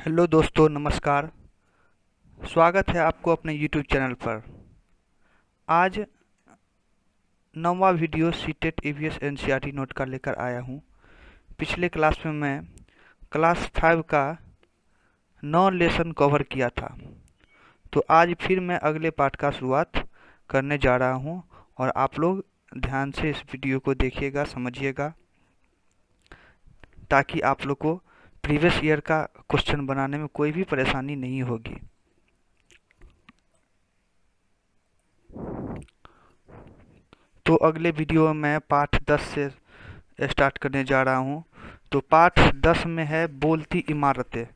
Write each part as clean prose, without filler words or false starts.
Hello दोस्तों, नमस्कार। स्वागत है आपको अपने यूट्यूब चैनल पर। आज 9वां video CTET EVS NCERT note का लेकर आया हूँ। पिछले क्लास में मैं क्लास 5 का 9 लेसन कवर किया था। तो आज फिर मैं अगले पार्ट का शुरुआत करने जा रहा हूँ और आप लोग ध्यान से इस वीडियो को देखिएगा, समझिएगा, ताकि आप लोग को प्रीवियस ईयर का क्वेश्चन बनाने में कोई भी परेशानी नहीं होगी। तो अगले वीडियो में मैं पाठ 10 से स्टार्ट करने जा रहा हूँ। तो पाठ 10 में है बोलती इमारतें।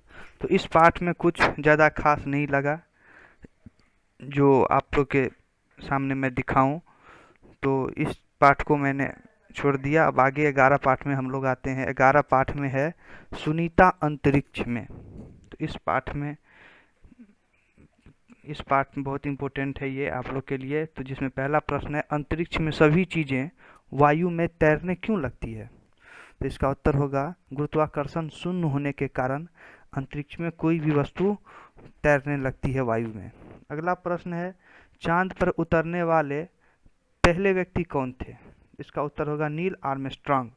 तो इस पाठ में कुछ ज़्यादा खास नहीं लगा जो आप लोग के सामने मैं दिखाऊं, तो इस पाठ को मैंने छोड़ दिया। अब आगे 11 पाठ में हम लोग आते हैं। 11 पाठ में है सुनीता अंतरिक्ष में। तो इस पाठ में बहुत इंपॉर्टेंट है ये आप लोग के लिए। तो जिसमें पहला प्रश्न है, अंतरिक्ष में सभी चीज़ें वायु में तैरने क्यों लगती है? तो इसका उत्तर होगा गुरुत्वाकर्षण शून्य होने के कारण अंतरिक्ष में कोई भी वस्तु तैरने लगती है वायु में। अगला प्रश्न है, चांद पर उतरने वाले पहले व्यक्ति कौन थे? इसका उत्तर होगा नील आर्मस्ट्रांग।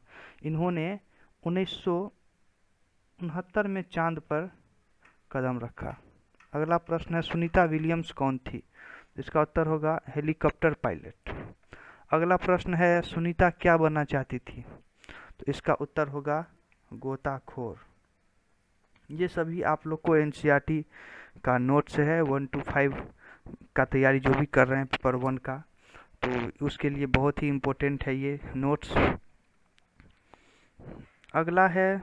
इन्होंने 1969 में चांद पर कदम रखा। अगला प्रश्न है, सुनीता विलियम्स कौन थी? इसका उत्तर होगा हेलीकॉप्टर पायलट। अगला प्रश्न है, सुनीता क्या बनना चाहती थी? तो इसका उत्तर होगा गोताखोर। ये सभी आप लोग को एनसीईआरटी का नोट्स है 1 to 5 का तैयारी जो भी कर रहे हैं पेपर 1 का, तो उसके लिए बहुत ही इम्पोर्टेंट है ये नोट्स। अगला है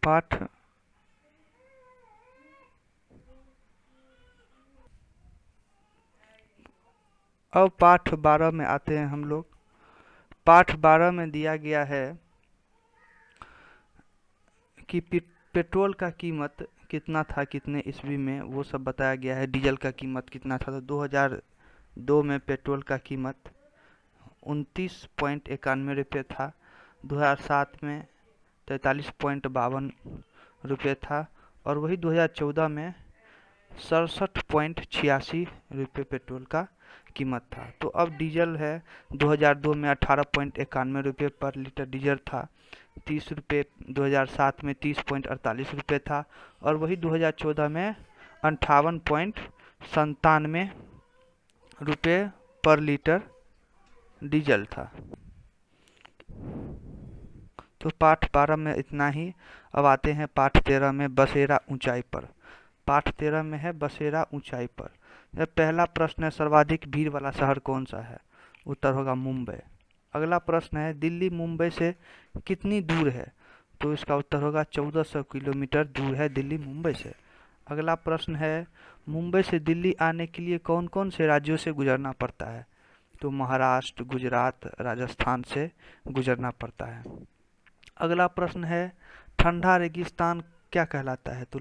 पाठ अब पाठ 12 में आते हैं हम लोग। पाठ 12 में दिया गया है कि पेट्रोल का कीमत कितना था कितने ईस्वी में, वो सब बताया गया है। डीजल का कीमत कितना था? तो 2002 में पेट्रोल का कीमत 29.91 रुपये था। 2007 में 43.52 रुपये था। और वही 2014 में 67.86 रुपये पेट्रोल का कीमत था। तो अब डीजल है 2002 में 18.91 रुपये पर लीटर डीजल था। 30 रुपये 2007 में 30.48 रुपये था। और वही 2014 में 58.97 रुपये पर लीटर डीजल था। तो पाठ 12 में इतना ही। अब आते हैं पाठ 13 में बसेरा ऊंचाई पर। पाठ 13 में है बसेरा ऊंचाई पर। यह पहला प्रश्न है, सर्वाधिक भीड़ वाला शहर कौन सा है? उत्तर होगा मुंबई। अगला प्रश्न है, दिल्ली मुंबई से कितनी दूर है? तो इसका उत्तर होगा 1400 किलोमीटर दूर है दिल्ली मुंबई से। अगला प्रश्न है, मुंबई से दिल्ली आने के लिए कौन कौन से राज्यों से गुजरना पड़ता है? तो महाराष्ट्र, गुजरात, राजस्थान से गुजरना पड़ता है। अगला प्रश्न है, ठंडा रेगिस्तान क्या कहलाता है? तो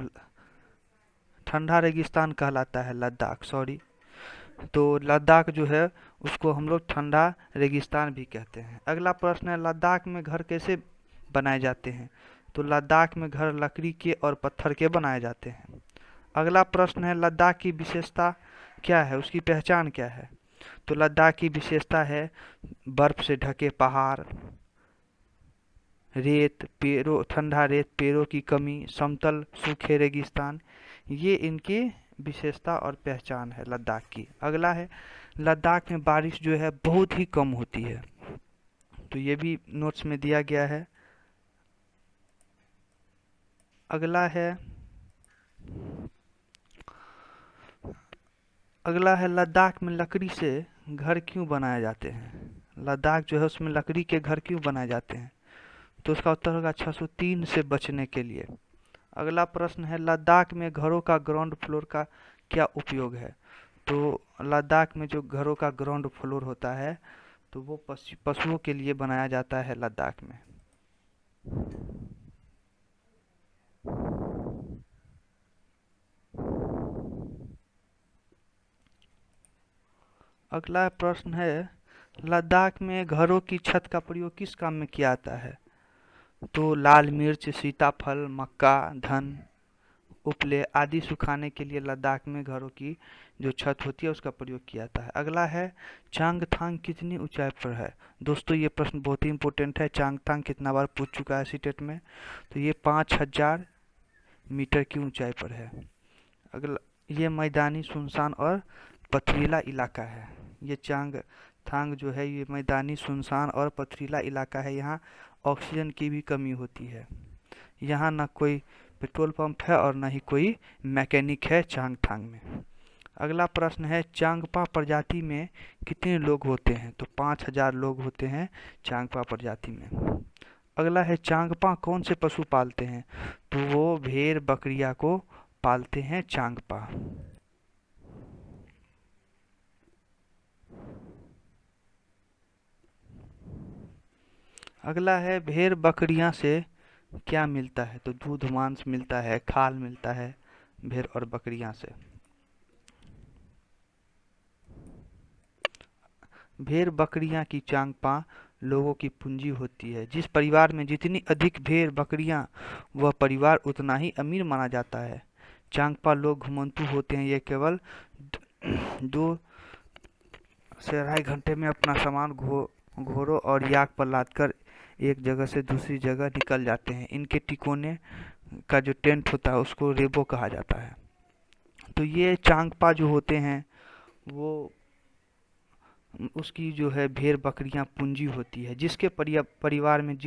ठंडा रेगिस्तान कहलाता है लद्दाख, सॉरी। तो लद्दाख जो है उसको हम लोग ठंडा रेगिस्तान भी कहते हैं। अगला प्रश्न है, लद्दाख में घर कैसे बनाए जाते हैं? तो लद्दाख में घर लकड़ी के और पत्थर के बनाए जाते हैं। अगला प्रश्न है, लद्दाख की विशेषता क्या है, उसकी पहचान क्या है? तो लद्दाख की विशेषता है बर्फ से ढके पहाड़, रेत पेड़ों, ठंडा रेत पेड़ों की कमी, समतल सूखे रेगिस्तान, ये इनकी विशेषता और पहचान है लद्दाख की। अगला है, लद्दाख में बारिश जो है बहुत ही कम होती है। तो ये भी नोट्स में दिया गया है। अगला है लद्दाख में लकड़ी से घर क्यों बनाए जाते हैं? लद्दाख जो है उसमें लकड़ी के घर क्यों बनाए जाते हैं? तो उसका उत्तर होगा 603 से बचने के लिए। अगला प्रश्न है, लद्दाख में घरों का ग्राउंड फ्लोर का क्या उपयोग है? तो लद्दाख में जो घरों का ग्राउंड फ्लोर होता है तो वो पशुओं के लिए बनाया जाता है लद्दाख में। अगला प्रश्न है, लद्दाख में घरों की छत का प्रयोग किस काम में किया जाता है? तो लाल मिर्च, सीताफल, मक्का, धन, उपले आदि सुखाने के लिए लद्दाख में घरों की जो छत होती है उसका प्रयोग किया जाता है। अगला है, चांगथांग कितनी ऊंचाई पर है? दोस्तों ये प्रश्न बहुत ही इंपॉर्टेंट है। चांगथांग कितना बार पूछ चुका है सीटेट में, तो ये 5000 मीटर की ऊंचाई पर है। अगला, ये मैदानी, सुनसान और पथरीला इलाका है। ये चांगथांग जो है ये मैदानी, सुनसान और पथरीला इलाका है। यहाँ ऑक्सीजन की भी कमी होती है। यहाँ न कोई पेट्रोल पंप है और न ही कोई मैकेनिक है चांगथांग में। अगला प्रश्न है, चांगपा प्रजाति में कितने लोग होते हैं? तो 5000 लोग होते हैं चांगपा प्रजाति में। अगला है, चांगपा कौन से पशु पालते हैं? तो वो भेड़ बकरिया को पालते हैं चांगपा। अगला है, भेड़ बकरियां से क्या मिलता है? तो दूध, मांस मिलता है, खाल मिलता है भेड़ और बकरियां से। भेड़ बकरियां की चांगपा लोगों की पूंजी होती है। जिस परिवार में जितनी अधिक भेड़ बकरियां, वह परिवार उतना ही अमीर माना जाता है। चांगपा लोग घुमंतू होते हैं। ये केवल 2 से 2.5 घंटे में अपना सामान घोड़ों और याक पर लादकर एक जगह से दूसरी जगह निकल जाते हैं। इनके ठिकाने का जो टेंट होता है उसको रेबो कहा जाता है। तो ये चांगपा जो होते हैं वो उसकी जो है भेड़ बकरियां पूंजी होती है। जिसके परिवार में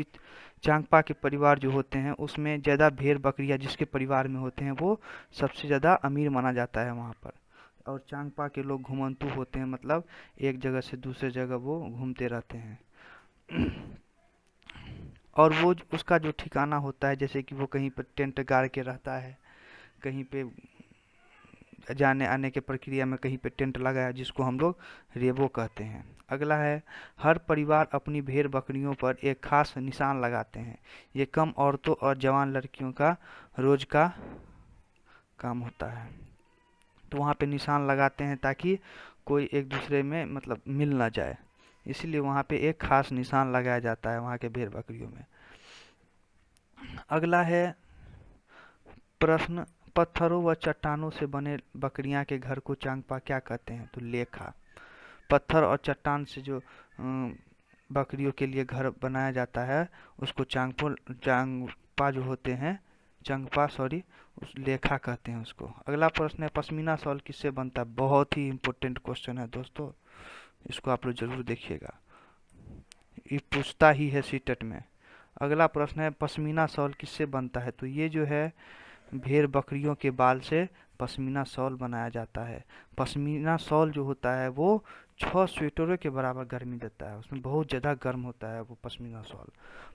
चांगपा के परिवार जो होते हैं उसमें ज़्यादा भेड़ बकरियां जिसके परिवार में होते हैं वो सबसे ज़्यादा अमीर माना जाता है वहाँ पर। और चांगपा के लोग घुमंतू होते हैं, मतलब एक जगह से दूसरे जगह वो घूमते रहते हैं। और वो उसका जो ठिकाना होता है, जैसे कि वो कहीं पर टेंट गाड़ के रहता है, कहीं पे जाने आने के प्रक्रिया में कहीं पे टेंट लगाया, जिसको हम लोग रेबो कहते हैं। अगला है, हर परिवार अपनी भेड़ बकरियों पर एक खास निशान लगाते हैं। ये कम औरतों और जवान लड़कियों का रोज का काम होता है। तो वहाँ पे निशान लगाते हैं ताकि कोई एक दूसरे में मतलब मिल ना जाए, इसीलिए वहाँ पे एक खास निशान लगाया जाता है वहाँ के भेड़ बकरियों में। अगला है प्रश्न, पत्थरों व चट्टानों से बने बकरियां के घर को चांगपा क्या कहते हैं? तो लेखा। पत्थर और चट्टान से जो बकरियों के लिए घर बनाया जाता है उसको चांगपा जो होते हैं, चांगपा सॉरी, उस लेखा कहते हैं उसको। अगला प्रश्न है, पश्मीना शॉल किससे बनता है? बहुत ही इम्पोर्टेंट क्वेश्चन है दोस्तों, इसको आप लोग जरूर देखिएगा, ये पूछता ही है सीटेट में। अगला प्रश्न है, पश्मीना शॉल किससे बनता है? तो ये जो है भेड़ बकरियों के बाल से पश्मीना शॉल बनाया जाता है। पश्मीना शॉल जो होता है वो 6 स्वेटरों के बराबर गर्मी देता है। उसमें बहुत ज़्यादा गर्म होता है वो पश्मीना शॉल,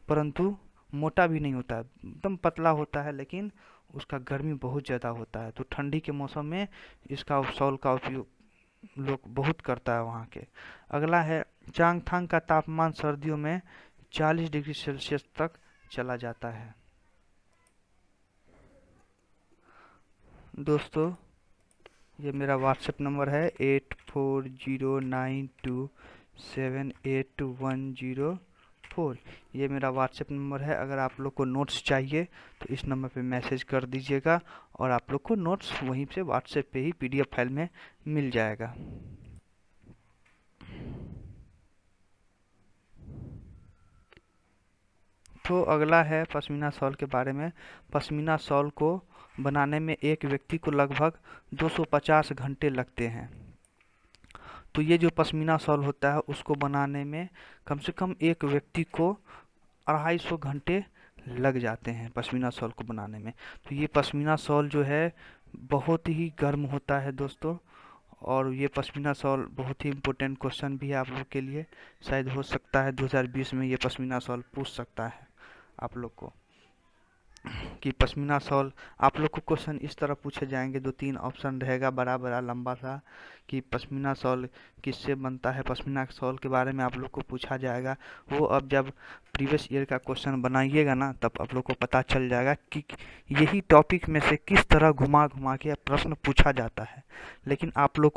परंतु मोटा भी नहीं होता है, एकदम पतला होता है, लेकिन उसका गर्मी बहुत ज़्यादा होता है। तो ठंडी के मौसम में इसका शॉल का उपयोग लोग बहुत करता है वहाँ के। अगला है, चांगथांग का तापमान सर्दियों में 40 डिग्री सेल्सियस तक चला जाता है। दोस्तों ये मेरा व्हाट्सएप नंबर है 8409278104। ये मेरा व्हाट्सएप नंबर है। अगर आप लोग को नोट्स चाहिए तो इस नंबर पे मैसेज कर दीजिएगा और आप लोग को नोट्स वहीं से व्हाट्सएप पे ही PDF फाइल में मिल जाएगा। तो अगला है पश्मीना शॉल के बारे में। पश्मीना शॉल को बनाने में एक व्यक्ति को लगभग 250 घंटे लगते हैं। तो ये जो पश्मीना शॉल होता है उसको बनाने में कम से कम एक व्यक्ति को 250 घंटे लग जाते हैं पश्मीना शॉल को बनाने में। तो ये पश्मीना शॉल जो है बहुत ही गर्म होता है दोस्तों, और ये पश्मीना शॉल बहुत ही इम्पोर्टेंट क्वेश्चन भी है आप लोग के लिए, शायद हो सकता है 2020 में ये पश्मीना शॉल पूछ सकता है आप लोग को कि पश्मीना शॉल। आप लोग को क्वेश्चन इस तरह पूछे जाएंगे, 2-3 ऑप्शन रहेगा बड़ा बड़ा लंबा सा कि पश्मीना शॉल किससे बनता है। पश्मीना शॉल के बारे में आप लोग को पूछा जाएगा। वो अब जब प्रीवियस ईयर का क्वेश्चन बनाइएगा ना तब आप लोग को पता चल जाएगा कि यही टॉपिक में से किस तरह घुमा घुमा के प्रश्न पूछा जाता है। लेकिन आप लोग को